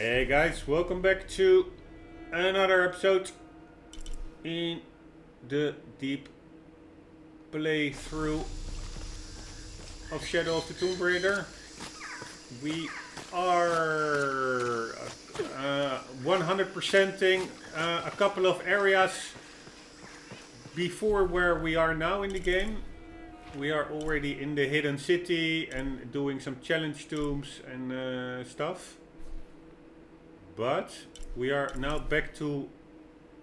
Hey guys, welcome back to another episode in the deep playthrough of Shadow of the Tomb Raider. We are 100%ing a couple of areas before where we are now in the game. We are already in the hidden city and doing some challenge tombs and stuff. But we are now back to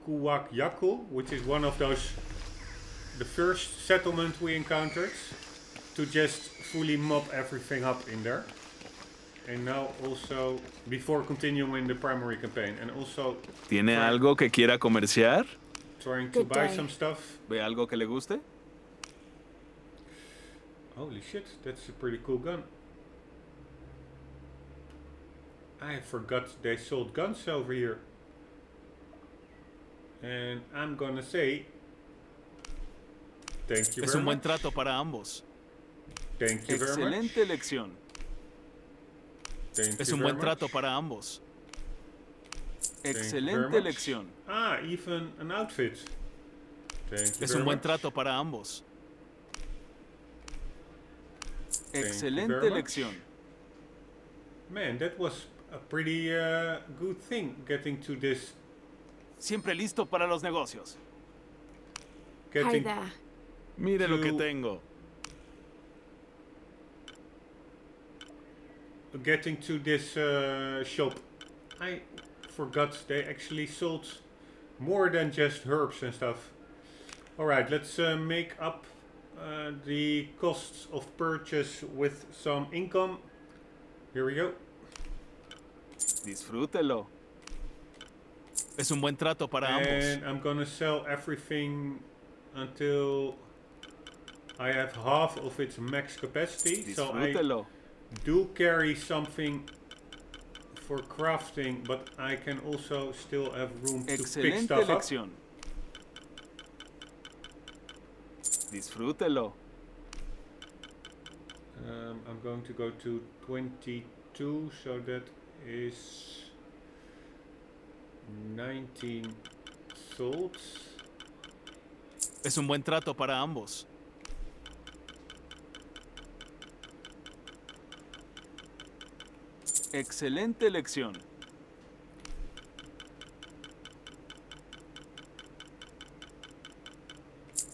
Kuwakyaku, which is one of those, the first settlement we encountered, to just fully mop everything up in there. And now also, before continuing the primary campaign, and also... ¿Tiene algo que quiera comerciar? Trying to buy some stuff. ¿Ve algo que le guste? Holy shit, that's a pretty cool gun. I forgot they sold guns over here. And I'm gonna say... Thank you very much. Es un buen trato para ambos. Thank you very much. Excelente elección. Es un buen trato para ambos. Excelente elección. Ah, even an outfit. Thank you Es un buen trato para ambos. Excelente elección. Man, that was a pretty good thing getting to this. Siempre listo para los negocios. Getting Mire lo que tengo. Getting to this shop. I forgot they actually sold more than just herbs and stuff. Alright, let's make up the costs of purchase with some income. Here we go. Disfrútelo. Es un buen trato para ambos. And I'm gonna sell everything until I have half of its max capacity. Disfrútelo. So I do carry something for crafting, but I can also still have room to pick stuff elección. up. Disfrútelo. I'm going to go to 22, so that is 19 sold. Es un buen trato para ambos. Excelente elección.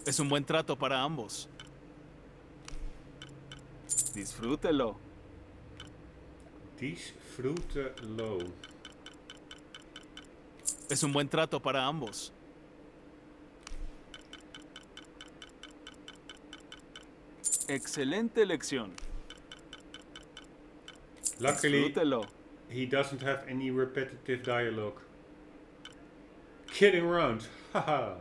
Es un buen trato para ambos. Disfrútelo. Disfrútelo. Es un buen trato para ambos. Excelente elección. Luckily, Disfrútelo. he doesn't have any repetitive dialogue. Kidding around. Haha.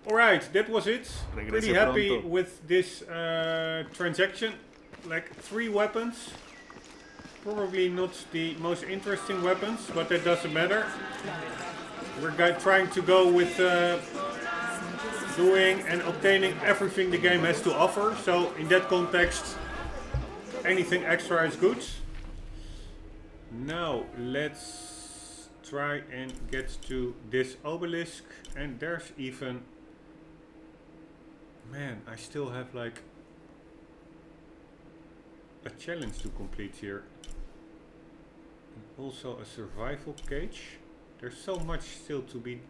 Alright, that was it. Pretty happy with this transaction. Like 3 weapons. Probably not the most interesting weapons, but that doesn't matter. We're trying to go with doing and obtaining everything the game has to offer. So in that context, anything extra is good. Now let's try and get to this obelisk. And there's even... Man, I still have like a challenge to complete here. And also a survival cage. There's so much still to be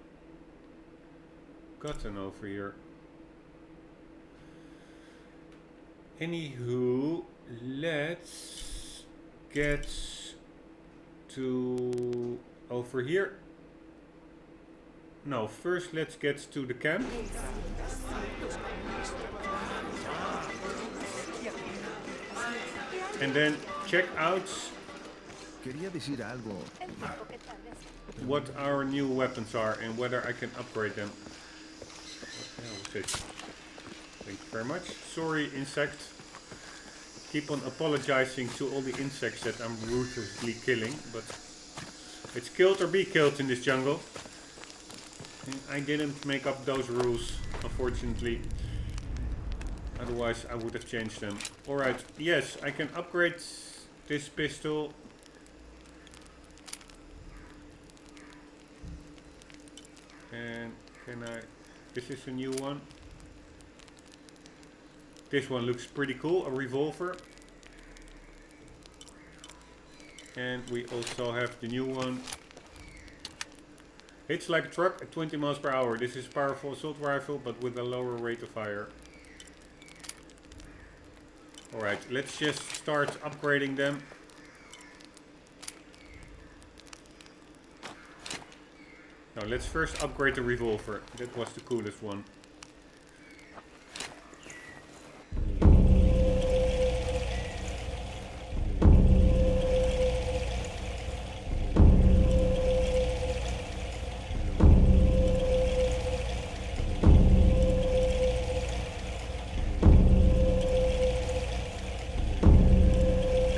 gotten over here. Anywho, let's get to over here. No, first let's get to the camp. And then check out what our new weapons are and whether I can upgrade them. What the hell is this? Thank you very much. Sorry, insect. Keep on apologizing to all the insects that I'm ruthlessly killing, but it's killed or be killed in this jungle. And I didn't make up those rules, unfortunately. Otherwise I would have changed them. Alright, yes, I can upgrade this pistol And can I... This is a new one. This one looks pretty cool, a revolver. And we also have the new one. It's like a truck at 20 miles per hour. This is a powerful assault rifle, but with a lower rate of fire. Alright, let's just start upgrading them. Now let's first upgrade the revolver. That was the coolest one.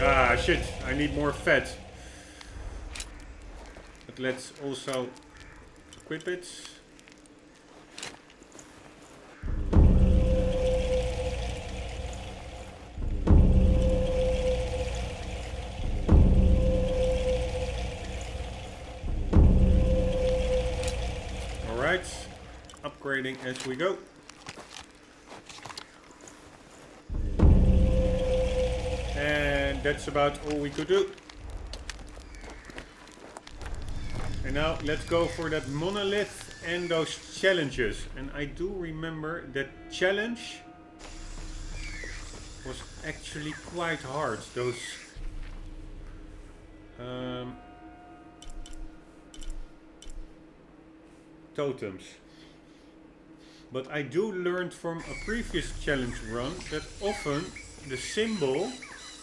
Ah shit, I need more fat. But let's also equip it. Alright, upgrading as we go. And that's about all we could do. And now let's go for that monolith and those challenges. And I do remember that challenge was actually quite hard. Those totems. But I do learn from a previous challenge run that often the symbol,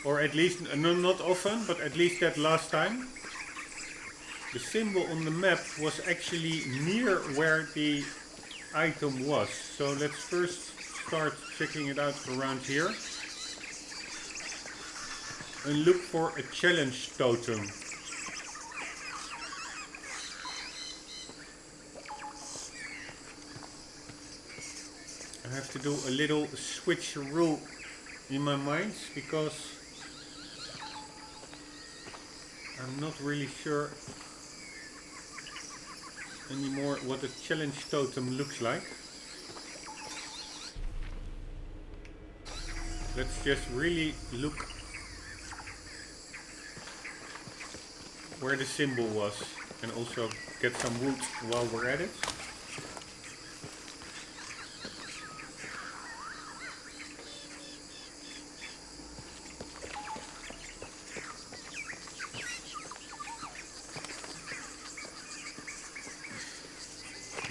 or at least, no, not often, but at least that last time, the symbol on the map was actually near where the item was. So let's first start checking it out around here. And look for a challenge totem. I have to do a little switcheroo in my mind because I'm not really sure anymore what a challenge totem looks like. Let's just really look where the symbol was and also get some wood while we're at it.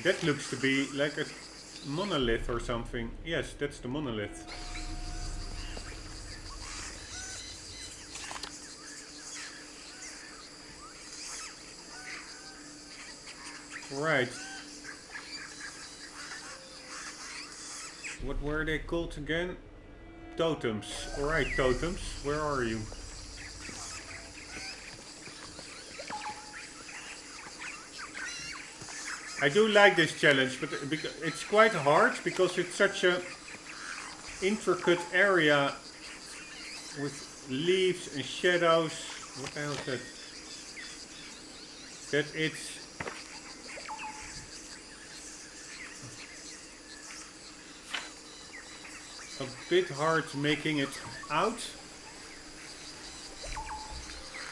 That looks to be like a monolith or something. Yes, that's the monolith. Right. What were they called again? Totems. Alright, totems. Where are you? I do like this challenge, but it's quite hard because it's such a intricate area with leaves and shadows. What the hell is that? That it's a bit hard making it out.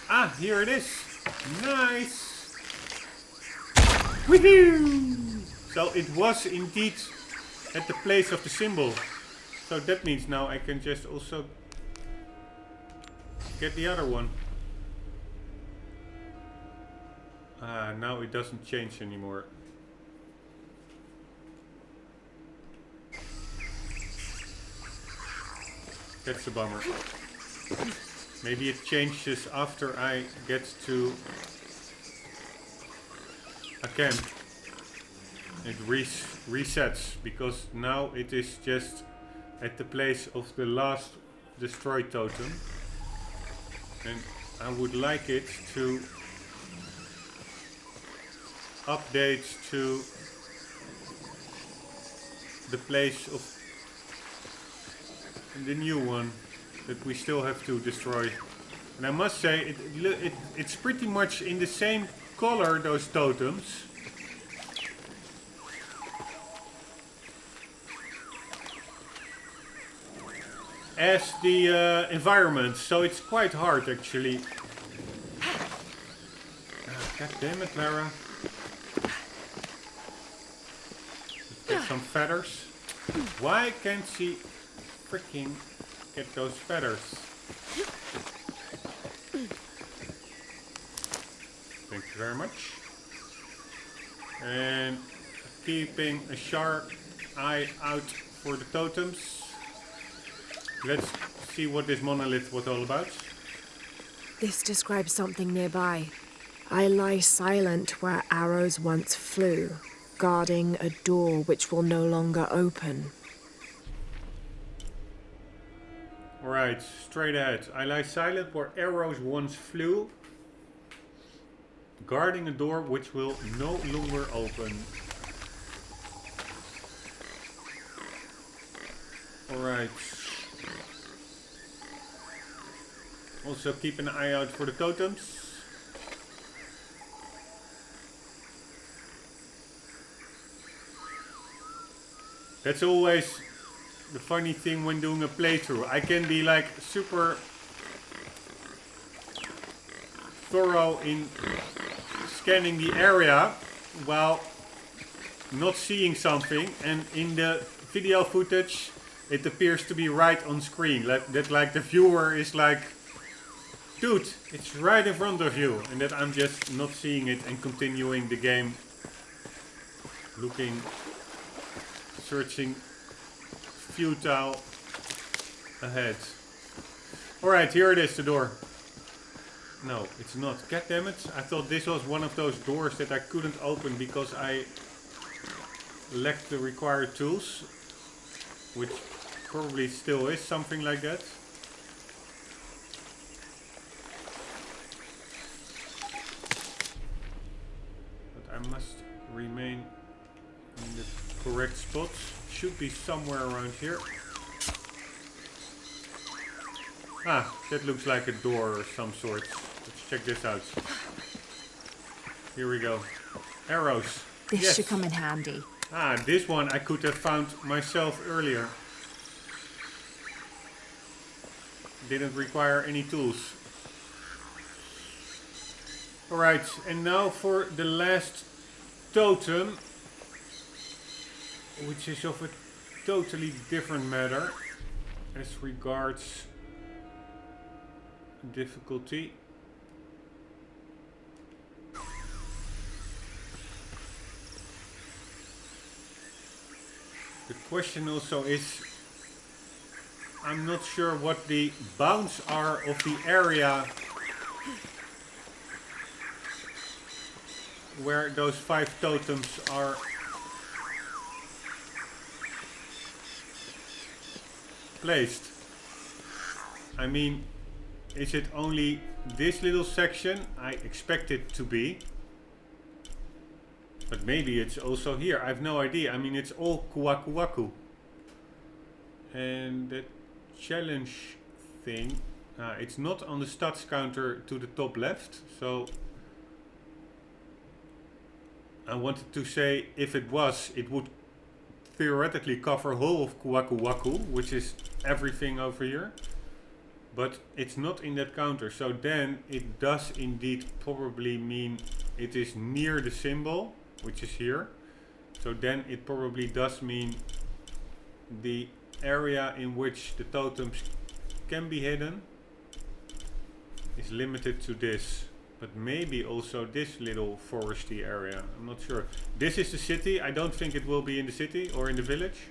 Ah, here it is. Nice. Woohoo! So it was indeed at the place of the symbol. So that means now I can just also get the other one. Ah, now it doesn't change anymore. That's a bummer. Maybe it changes after I get to a camp. It resets because now it is just at the place of the last destroyed totem, and I would like it to update to the place of the new one that we still have to destroy. And I must say it's pretty much in the same color, those totems. as the environment, so it's quite hard actually. God damn it, Lara. Let's get some feathers. Why can't she freaking get those feathers? Thank you very much. And keeping a sharp eye out for the totems. Let's see what this monolith was all about. This describes something nearby. I lie silent where arrows once flew, guarding a door which will no longer open. Alright, straight ahead. I lie silent where arrows once flew, guarding a door which will no longer open. Alright. Also keep an eye out for the totems. That's always the funny thing when doing a playthrough. I can be like super thorough in scanning the area while not seeing something, and in the video footage it appears to be right on screen. Like the viewer is like, dude, it's right in front of you, and that I'm just not seeing it and continuing the game, looking, searching, futile ahead. Alright, here it is, the door. No, it's not. God damn it. I thought this was one of those doors that I couldn't open because I lacked the required tools, which probably still is something like that. But I must remain in the correct spot. Should be somewhere around here. Ah, that looks like a door or some sort. Let's check this out. Here we go. Arrows. This Yes. should come in handy. Ah, this one I could have found myself earlier. Didn't require any tools. Alright, and now for the last totem, which is of a totally different matter as regards difficulty. The question also is, I'm not sure what the bounds are of the area where those 5 totems are placed. I mean, is it only this little section? I expect it to be. But maybe it's also here. I have no idea. I mean, it's all Kuwaku Waku. And the challenge thing, it's not on the stats counter to the top left. So I wanted to say if it was, it would theoretically cover whole of Kuwaku Waku, which is everything over here. But it's not in that counter. So then it does indeed probably mean it is near the symbol, which is here. So then it probably does mean the area in which the totems can be hidden is limited to this. But maybe also this little foresty area. I'm not sure. This is the city. I don't think it will be in the city or in the village.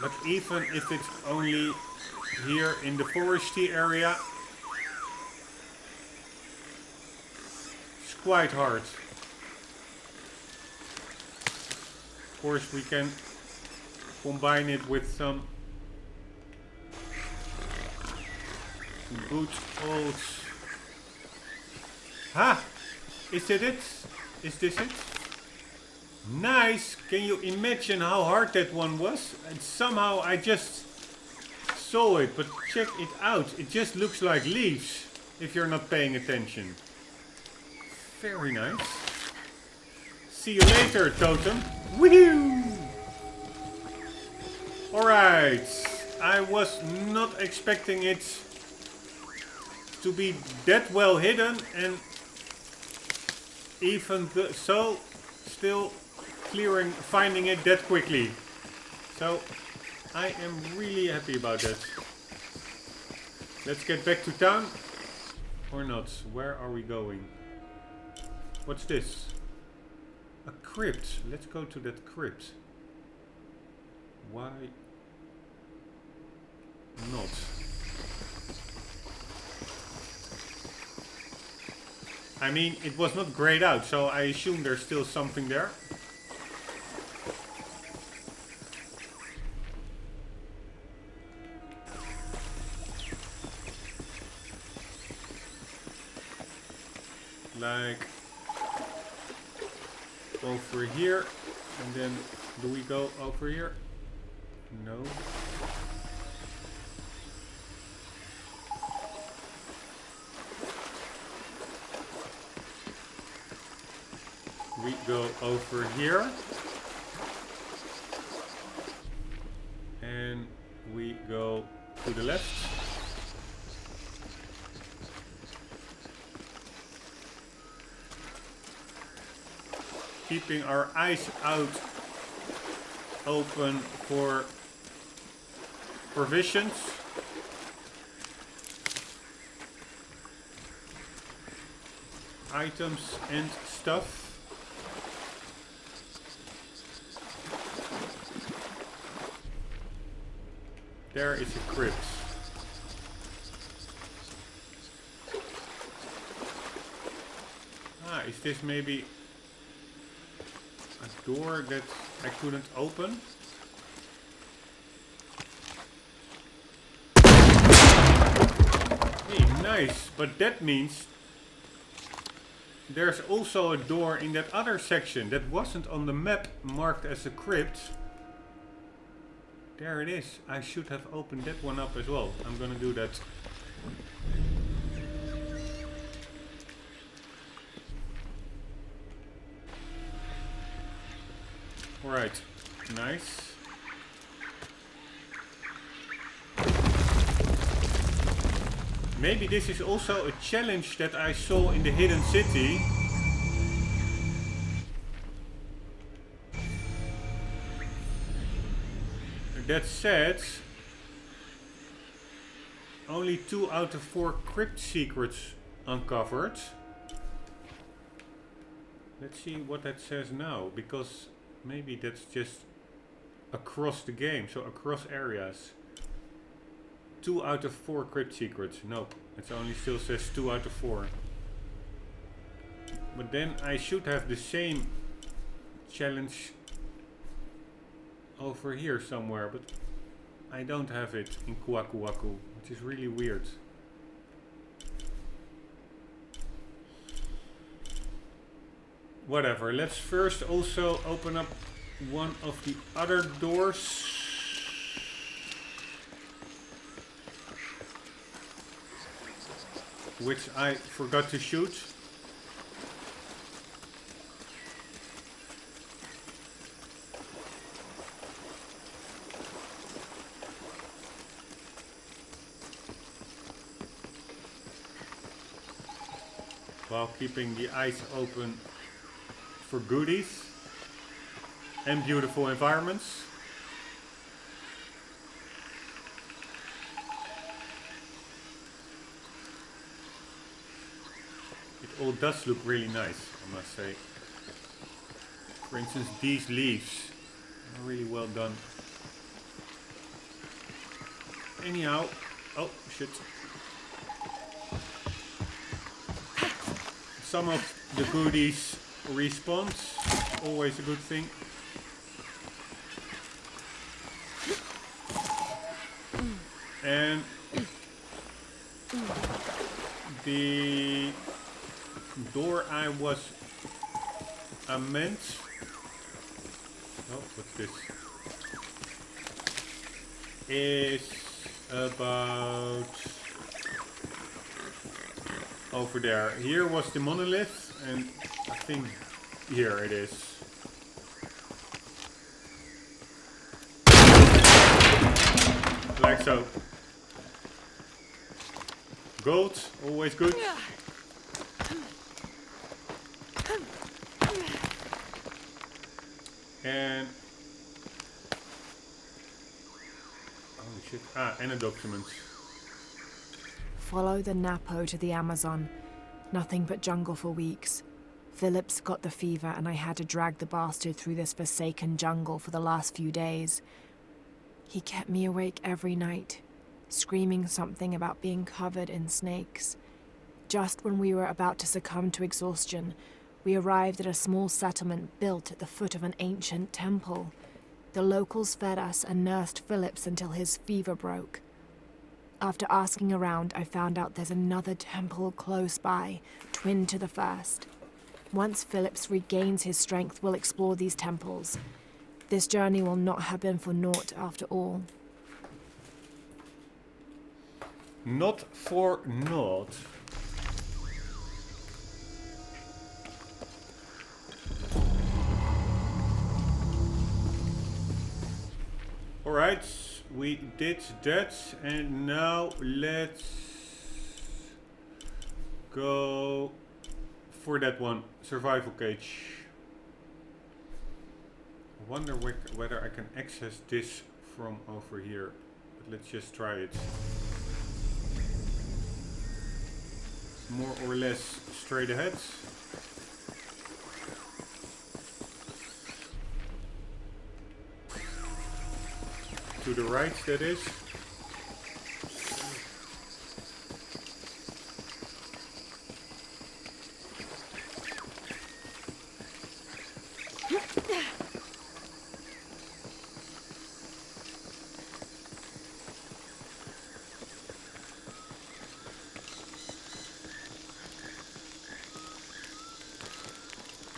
But even if it's only here in the foresty area, it's quite hard. Of course, we can combine it with some good old... Ha! Is it it? Is this it? Nice! Can you imagine how hard that one was? And somehow I just saw it, but check it out. It just looks like leaves if you're not paying attention. Very nice. See you later, Totem. Woohoo! Alright. I was not expecting it to be that well hidden, and even so, still finding it that quickly. So I am really happy about that. Let's get back to town. Or not. Where are we going? What's this? A crypt. Let's go to that crypt. Why not? I mean, it was not grayed out, so I assume there's still something there. Like over here, and then do we go over here? No. We go over here, and we go to the left. Keeping our eyes out open for provisions. Items and stuff. There is a crypt. Ah, is this maybe a door that I couldn't open? Hey, nice. But that means there's also a door in that other section that wasn't on the map marked as a crypt. There it is. I should have opened that one up as well. I'm gonna do that. Alright, nice. Maybe this is also a challenge that I saw in the hidden city. That said, only 2 out of 4 crypt secrets uncovered. Let's see what that says now, because maybe that's just across the game, so across areas. 2 out of 4 crypt secrets. Nope, it only still says 2 out of 4. But then I should have the same challenge over here somewhere, but I don't have it in Kuaku Waku, which is really weird. Whatever, let's first also open up one of the other doors. Which I forgot to shoot. While keeping the eyes open for goodies and beautiful environments. It all does look really nice, I must say. For instance, these leaves are really well done. Anyhow, oh shit. Some of the goodies respawns, always a good thing. And the door I was meant. Oh, what's this? Is about over there. Here was the monolith, and I think here it is. so. Gold, always good. And holy shit. And a document. Follow the Napo to the Amazon. Nothing but jungle for weeks. Phillips got the fever and I had to drag the bastard through this forsaken jungle for the last few days. He kept me awake every night, screaming something about being covered in snakes. Just when we were about to succumb to exhaustion, we arrived at a small settlement built at the foot of an ancient temple. The locals fed us and nursed Phillips until his fever broke. After asking around, I found out there's another temple close by, twin to the first. Once Phillips regains his strength, we'll explore these temples. This journey will not have been for naught after all. Not for naught. Alright, we did that, and now let's go for that one, survival cage. I wonder whether I can access this from over here, but let's just try it. More or less straight ahead. To the right, that is.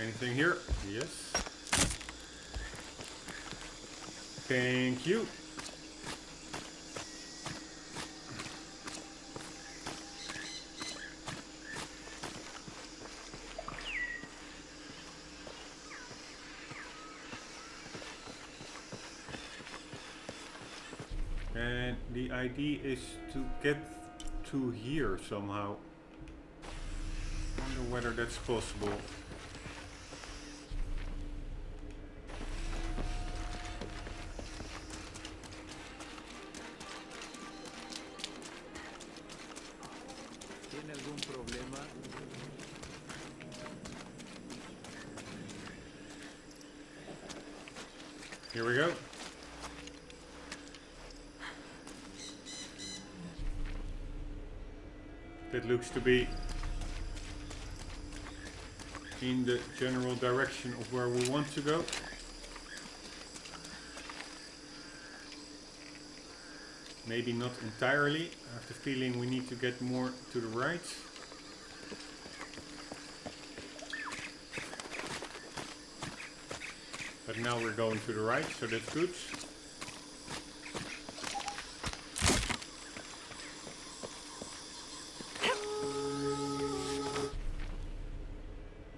Anything here? Yes. Thank you. And the idea is to get to here somehow. I wonder whether that's possible. Here we go. That looks to be in the general direction of where we want to go. Maybe not entirely. I have the feeling we need to get more to the right. But now we're going to the right, so that's good.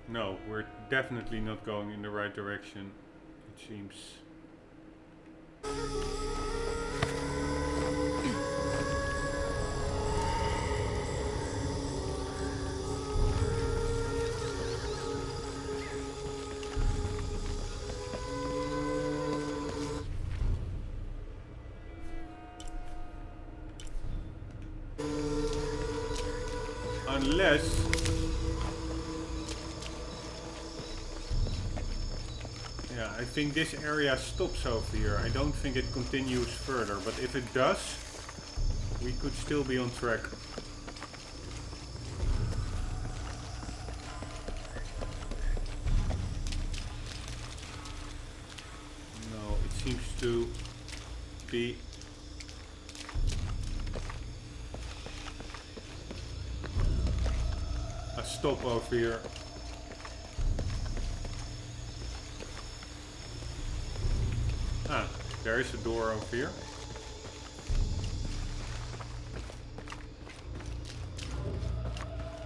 No, we're definitely not going in the right direction, it seems. Unless I think this area stops over here. I don't think it continues further, but if it does, we could still be on track. No, it seems to be a stop over here. Ah, there is a door over here.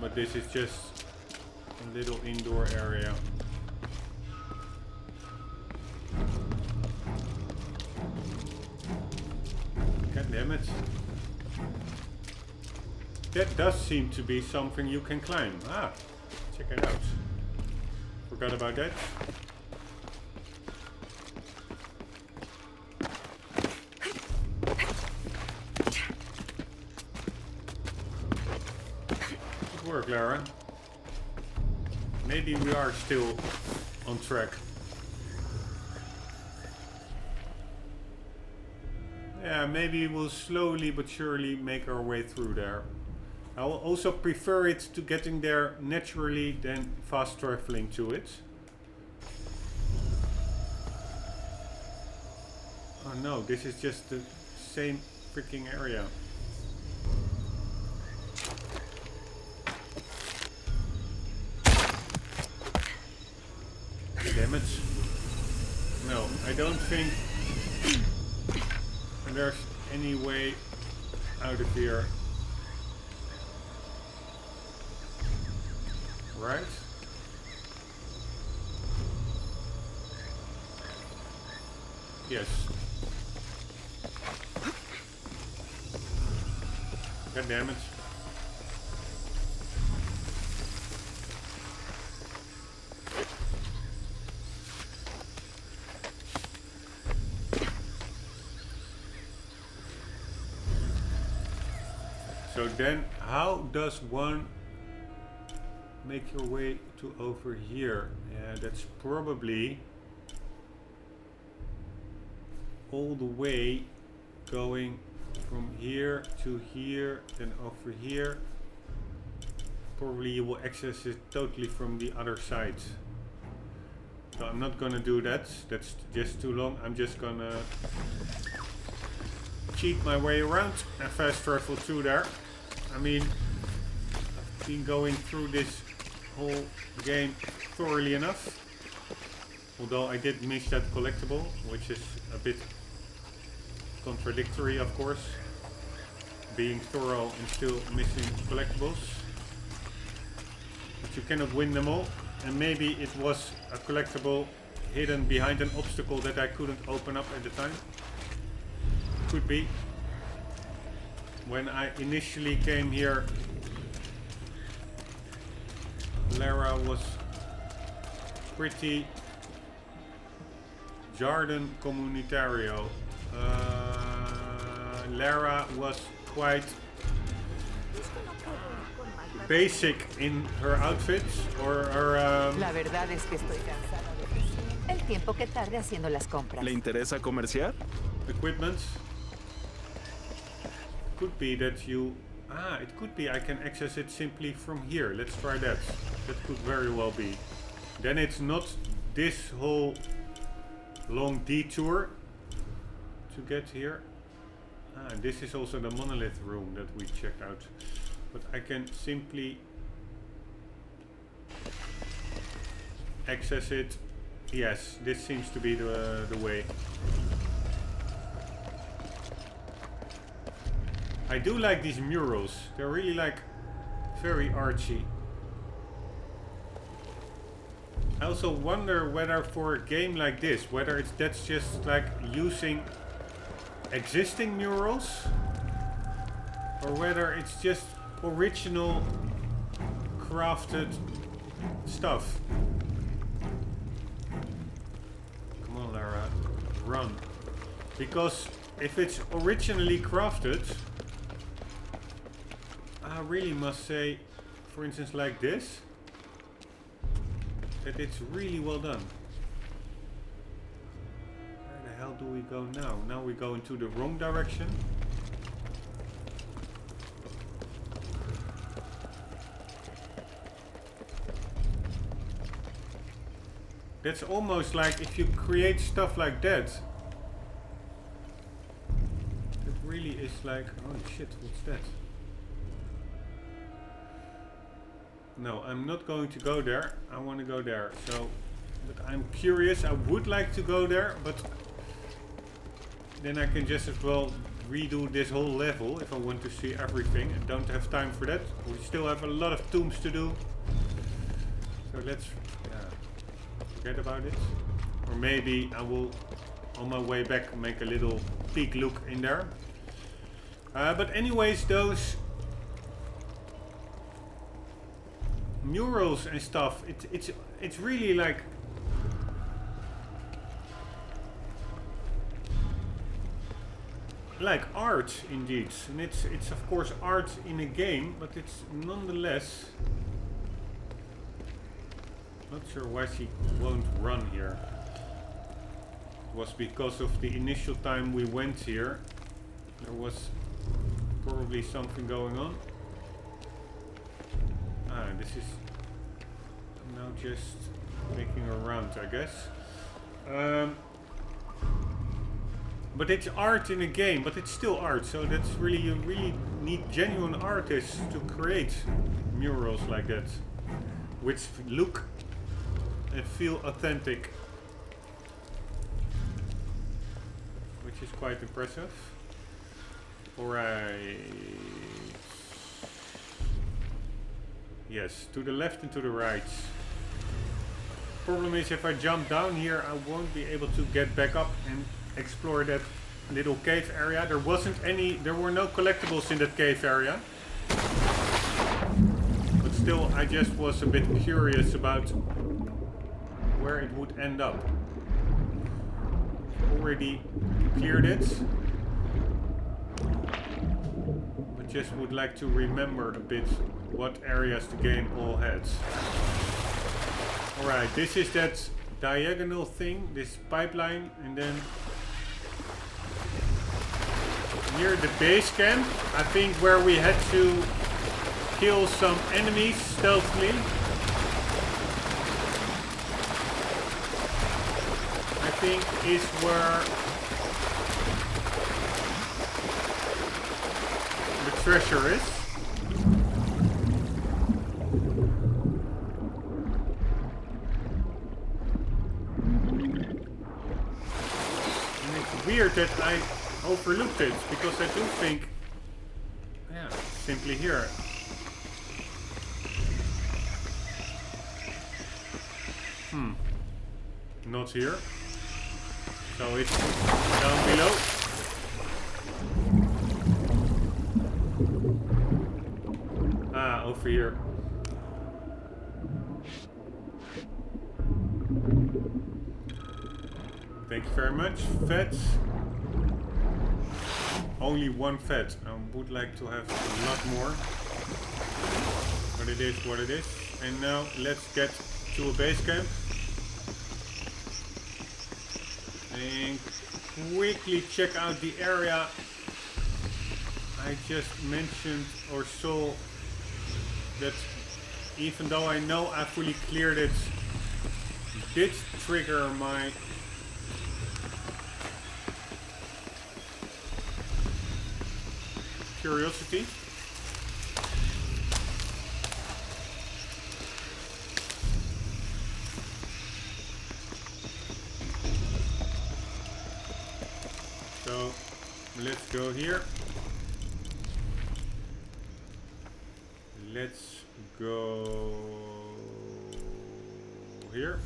But this is just a little indoor area. God damn it. That does seem to be something you can climb. Ah, check it out. Forgot about that. Good work, Lara. Maybe we are still on track. Yeah, maybe we'll slowly but surely make our way through there. I will also prefer it to getting there naturally than fast traveling to it. Oh no, this is just the same freaking area. Damn it. No, I don't think there's any way out of here. Right? Yes. God damn it. So then, how does one make your way to over here? Yeah, that's probably all the way going from here to here, then over here. Probably you will access it totally from the other side. So I'm not gonna do that, that's just too long. I'm just gonna cheat my way around and fast travel through there. I mean, I've been going through this whole game thoroughly enough. Although I did miss that collectible, which is a bit contradictory, of course. Being thorough and still missing collectibles. But you cannot win them all. And maybe it was a collectible hidden behind an obstacle that I couldn't open up at the time. Could be. When I initially came here, Lara was pretty Jardin Comunitario. Lara was quite basic in her outfits or her La verdad es que estoy cansada de el tiempo que tarde haciendo las compras. ¿Le interesa comerciar? equipment. Could be that you... Ah, it could be I can access it simply from here. Let's try that. That could very well be. Then it's not this whole long detour to get here. Ah, and this is also the monolith room that we checked out. But I can simply access it. Yes, this seems to be the way. I do like these murals. They're really like very artsy. I also wonder whether for a game like this, whether that's just like using existing murals or whether it's just original crafted stuff. Come on, Lara, run. Because if it's originally crafted, I really must say, for instance like this, that it's really well done. Where the hell do we go now? Now we go into the wrong direction. That's almost like if you create stuff like that. It really is like, oh shit, what's that? No, I'm not going to go there. I want to go there. So, but I'm curious. I would like to go there, but then I can just as well redo this whole level if I want to see everything. I don't have time for that. We still have a lot of tombs to do. So let's forget about it. Or maybe I will, on my way back, make a little peek look in there. But anyways, those murals and stuff, it's really like art indeed, and it's of course art in a game, but it's nonetheless. Not sure why she won't run here. It was because of the initial time we went here. There was probably something going on. This is now just making a round, I guess. But it's art in a game, but it's still art, so that's really, you really need genuine artists to create murals like that, which look and feel authentic, which is quite impressive. Alright. Yes, to the left and to the right. Problem is, if I jump down here, I won't be able to get back up and explore that little cave area. There were no collectibles in that cave area. But still, I just was a bit curious about where it would end up. Already cleared it. But just would like to remember a bit what areas the game all had. Alright, this is that diagonal thing, this pipeline, and then near the base camp, I think where we had to kill some enemies stealthily. I think is where the treasure is. And it's weird that I overlooked it, because I do think, yeah, simply here. Not here. So it's down below. Over here. Thank you very much. Fats. Only one fat. I would like to have a lot more. But it is what it is. And now let's get to a base camp. And quickly check out the area I just mentioned or saw, that even though I know I fully cleared it, did trigger my curiosity. So let's go here. Let's go here.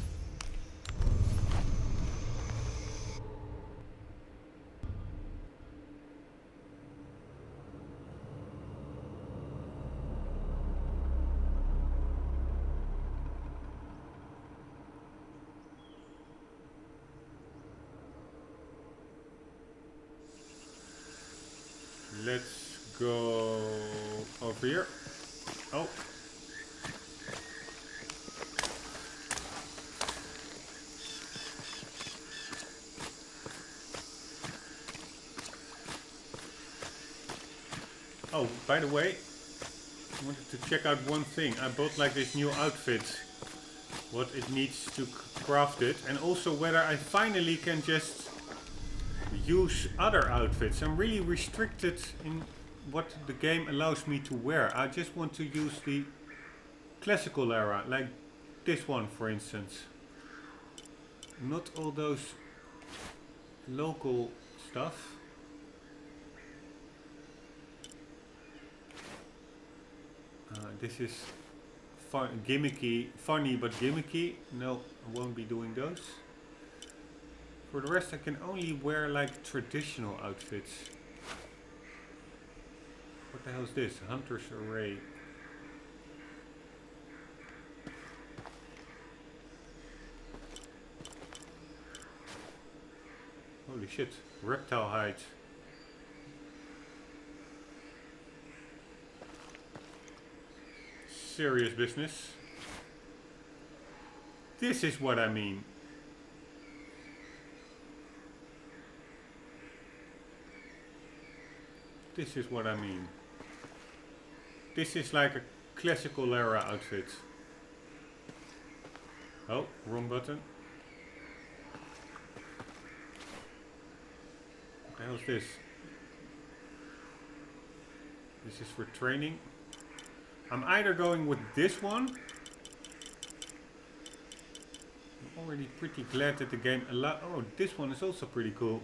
Let's go over here. Oh. Oh, by the way, I wanted to check out one thing. I bought like this new outfit, what it needs to craft it, and also whether I finally can just use other outfits. I'm really restricted in what the game allows me to wear. I just want to use the classical era, like this one for instance. Not all those local stuff. This is gimmicky, funny but gimmicky. No, I won't be doing those. For the rest I can only wear like traditional outfits. What the hell is this? Hunter's Array. Holy shit. Reptile hide. Serious business. This is what I mean. This is what I mean. This is like a classical era outfit. Oh, wrong button. What the hell is this? This is for training. I'm either going with this one. I'm already pretty glad that the game allows. Oh, this one is also pretty cool.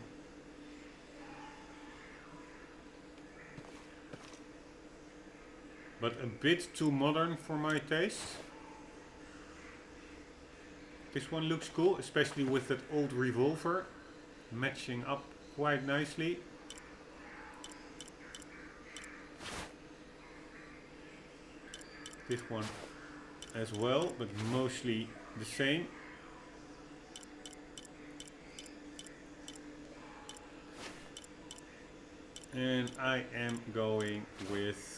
But a bit too modern for my taste. This one looks cool, especially with that old revolver matching up quite nicely. This one as well, but mostly the same. And I am going with,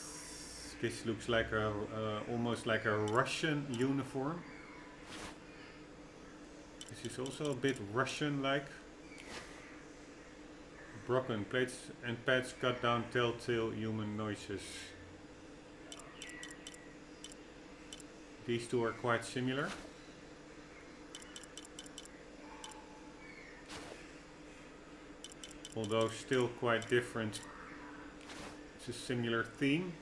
this looks like a almost like a Russian uniform. This is also a bit Russian-like. Broken plates and pads cut down telltale human noises. These two are quite similar. Although still quite different. It's a similar theme.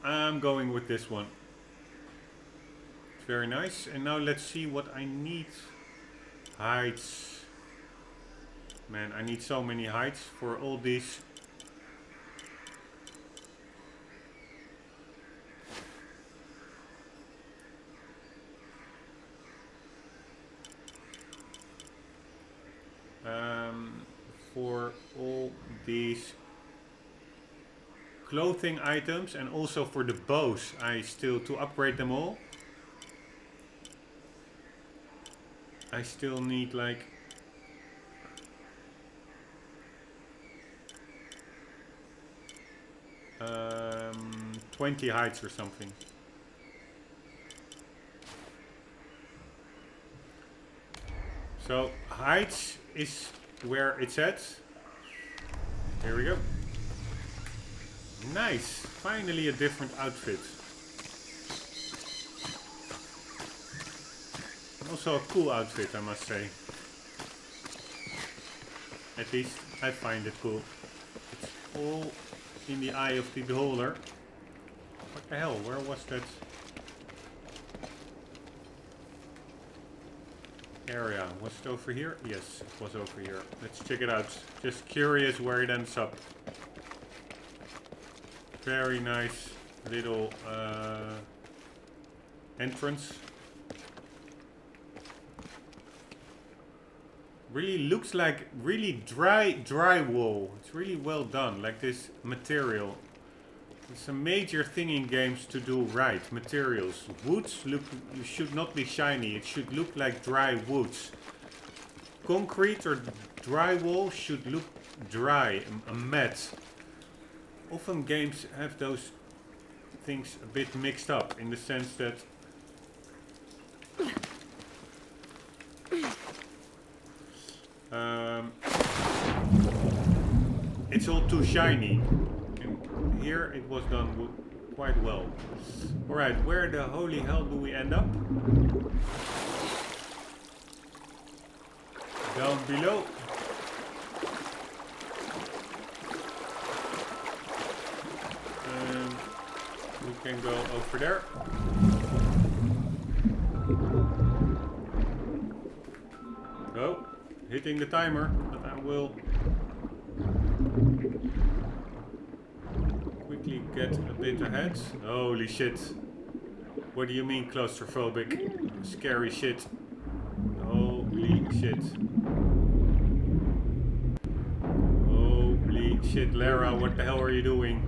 I'm going with this one. It's very nice. And now let's see what I need. Heights. Man, I need so many heights for all these. For all these clothing items and also for the bows, I still, to upgrade them all, I still need like 20 heights or something. So heights is where it's at. Here we go. Nice, finally a different outfit. Also a cool outfit, I must say. At least I find it cool. It's all in the eye of the beholder. What the hell, where was that area? Was it over here? Yes, it was over here. Let's check it out. Just curious where it ends up. Very nice little entrance. Really looks like really dry drywall. It's really well done, like this material. It's a major thing in games to do right. Materials. Woods should not be shiny. It should look like dry woods. Concrete or drywall should look dry, a matte. Often games have those things a bit mixed up in the sense that it's all too shiny. And here it was done quite well. Alright, where the holy hell do we end up? Down below. We can go over there. Go. Hitting the timer, but I will quickly get a bit ahead. Holy shit. What do you mean claustrophobic? Scary shit. Holy shit. Holy shit, Lara, what the hell are you doing?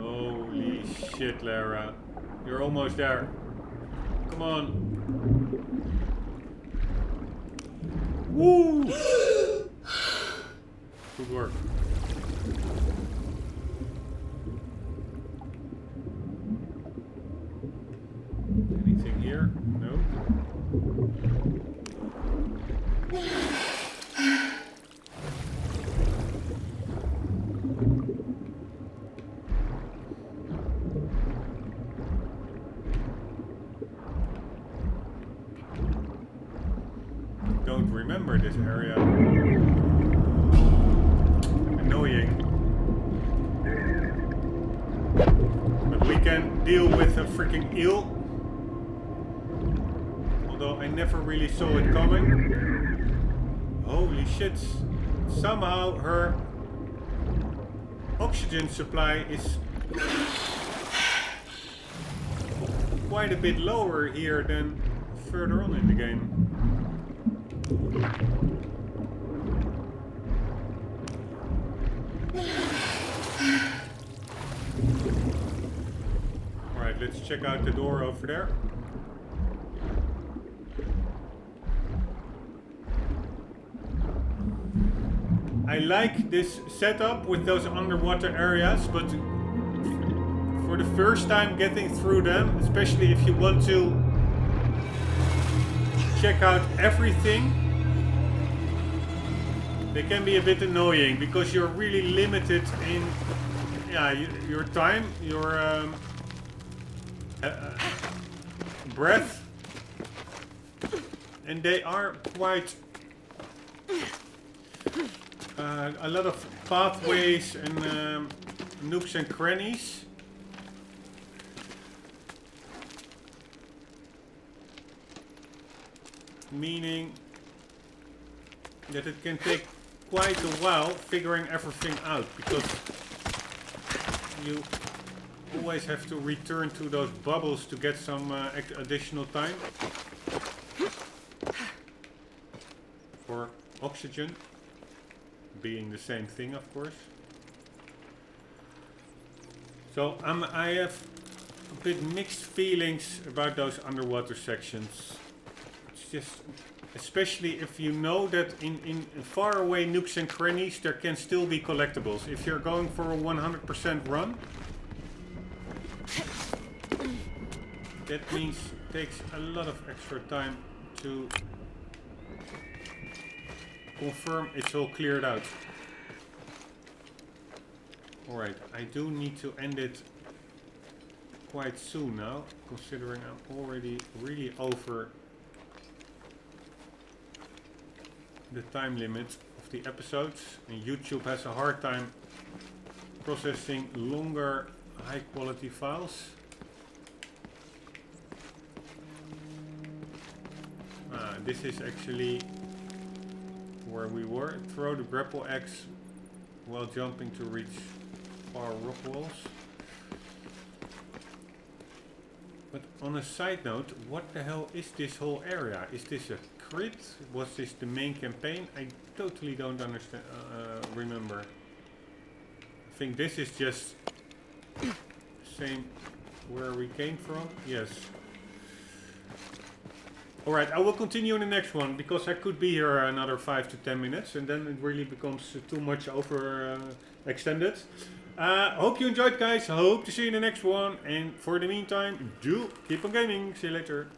Holy shit, Lara. You're almost there. Come on. Woo! Good work. Anything here? No. Don't remember this area. Annoying. But we can deal with a freaking eel. Although I never really saw it coming. Holy shit. Somehow her oxygen supply is quite a bit lower here than further on in the game. Alright, let's check out the door over there. I like this setup with those underwater areas, but for the first time getting through them, especially if you want to check out everything, they can be a bit annoying because you're really limited in your time, your breath, and they are quite a lot of pathways and nooks and crannies. Meaning that it can take quite a while figuring everything out, because you always have to return to those bubbles to get some additional time for oxygen, being the same thing, of course. So I have a bit mixed feelings about those underwater sections. It's just, especially if you know that in far away nooks and crannies there can still be collectibles. If you're going for a 100% run, that means it takes a lot of extra time to confirm it's all cleared out. Alright, I do need to end it quite soon now, considering I'm already really over the time limit of the episodes, and YouTube has a hard time processing longer high quality files. This is actually where we were. Throw the grapple axe while jumping to reach far rock walls. But on a side note, what the hell is this whole area? Is this a crit? Was this the main campaign? I totally don't understand. Remember. I think this is just same where we came from. Yes. Alright, I will continue in the next one, because I could be here another 5 to 10 minutes and then it really becomes too much over extended. Hope you enjoyed, guys. Hope to see you in the next one, and for the meantime, do keep on gaming. See you later.